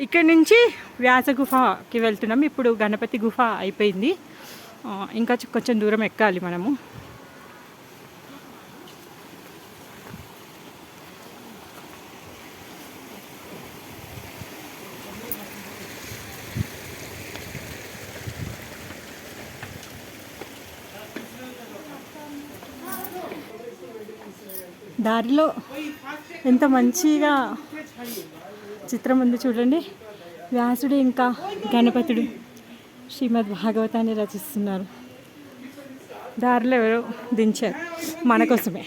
ఇక్కడ నుంచి వ్యాస గుఫకి వెళ్తున్నాం. ఇప్పుడు గణపతి గుఫ అయిపోయింది, ఇంకా కొంచెం దూరం ఎక్కాలి మనము. దారిలో ఎంత మంచిగా చిత్రం ఉంది చూడండి. వ్యాసుడు ఇంకా గణపతుడు శ్రీమద్ భాగవతాన్ని రచిస్తున్నారు. దారిలో ఎవరో దించారు మన కోసమే.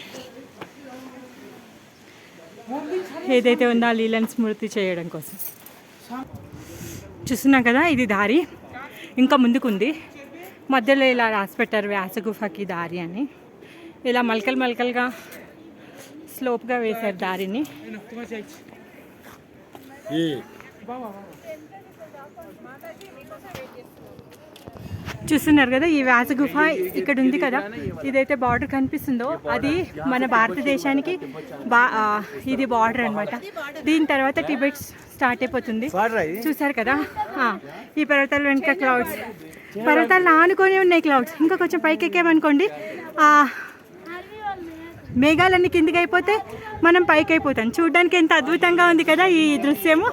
ఏదైతే ఉందో ఆ లీలను స్మృతి చేయడం కోసం. చూస్తున్నాం కదా, ఇది దారి ఇంకా ముందుకుంది. మధ్యలో ఇలా రాసి పెట్టారు వ్యాస గుఫకి దారి అని. ఇలా మలకలు మలకలుగా స్లోప్గా వేశారు దారిని. చూస్తున్నారు కదా, ఈ వ్యాస గుఫ ఇక్కడ ఉంది కదా. ఇదైతే బార్డర్ కనిపిస్తుందో అది మన భారతదేశానికి ఇది బార్డర్ అనమాట. దీని తర్వాత టిబెట్ స్టార్ట్ అయిపోతుంది. చూసారు కదా, ఈ పర్వతాల వెనుక క్లౌడ్స్, పర్వతాలు ఆనుకొని ఉన్నాయి క్లౌడ్స్. ఇంకా కొంచెం పైకి ఎక్కామనుకోండి, మేఘాలన్నీ కిందికి అయిపోతే మనం పైకి అయిపోతాం. చూడడానికి ఎంత అద్భుతంగా ఉంది కదా ఈ దృశ్యము.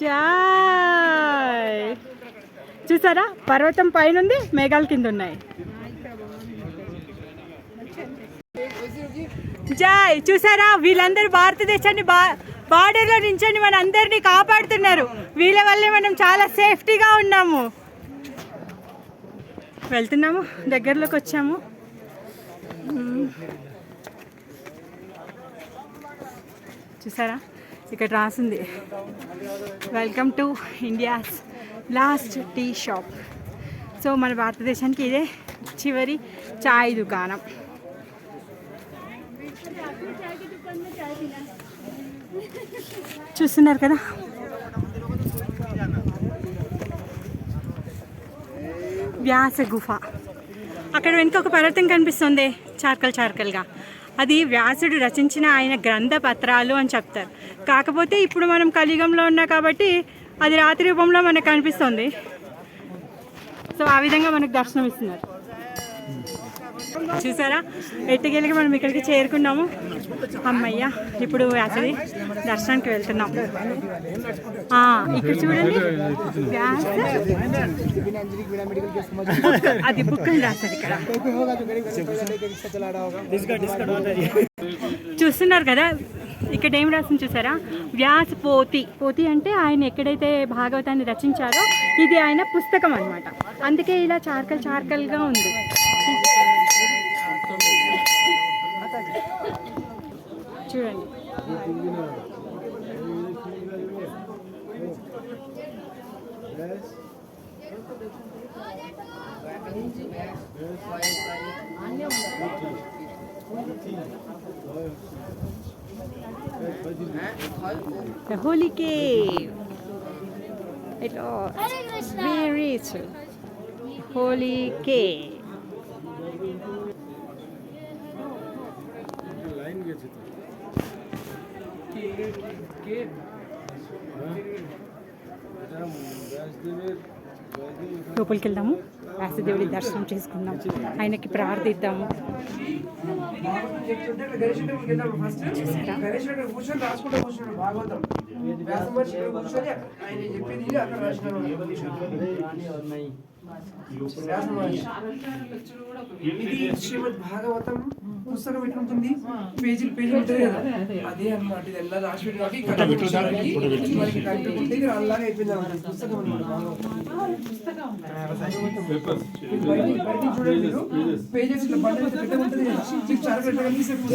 జాయ్, చూసారా, పర్వతం పైన ఉంది, మేఘాల కింద ఉన్నాయి. జాయ్, చూసారా, వీళ్ళందరూ భారతదేశాన్ని బార్డర్లో నించొని మన అందరినీ కాపాడుతున్నారు. వీళ్ళ వల్లే మనం చాలా సేఫ్టీగా ఉన్నాము. వెళ్తున్నాము, దగ్గరలోకి వచ్చాము. చూసారా, ఇక్కడ రాసింది welcome to India's last tea shop. So మన భారతదేశానికి ఇదే చివరి చాయ్ దుకాణం. చూస్తున్నారు కదా, వ్యాస గుఫ. అక్కడ వెనుక ఒక పర్వతం కనిపిస్తుంది చార్కల్ చార్కల్గా. అది వ్యాసుడు రచించిన ఆయన గ్రంథ పత్రాలు అని చెప్తారు. కాకపోతే ఇప్పుడు మనం కలియుగంలో ఉన్నాం కాబట్టి అది రాతి రూపంలో మనకు కనిపిస్తుంది. సో ఆ విధంగా మనకు దర్శనం ఇస్తున్నారు. చూసారా, ఎట్టగెలిగి మనం ఇక్కడికి చేరుకున్నాము. అమ్మయ్య, ఇప్పుడు వ్యాసది దర్శనానికి వెళ్తున్నాం. ఇక్కడ చూడండి, వ్యాస అది బుక్ అని రాస్తారు ఇక్కడ. చూస్తున్నారు కదా, ఇక్కడ ఏం రాసింది చూసారా, వ్యాస పోతి. పోతి అంటే ఆయన ఎక్కడైతే భాగవతాన్ని రచించారో ఇది ఆయన పుస్తకం అన్నమాట. అందుకే ఇలా చార్కల్ చార్కల్గా ఉంది. చూడండి, the holy cave. It was very true. Holy cave. లోపలికి వెళ్దాము, వ్యాసదేవుడి దర్శనం చేసుకుందాం, ఆయనకి ప్రార్థిద్దాము. శ్రీమద్ భాగవతం పుస్తకం ఎట్లుంటుంది, పేజీలు పేజీలు ఉంటుంది కదా, అదే అన్నమాట. ఇది ఎలా రాసి అలాగే అయిపోయింది అన్నమాట పుస్తకం అన్నమాట. చూడండి, పేజెస్ ఇట్లా బండి పెద్ద ఉంటుంది కదా, చాలా పెద్ద పుస్తకం.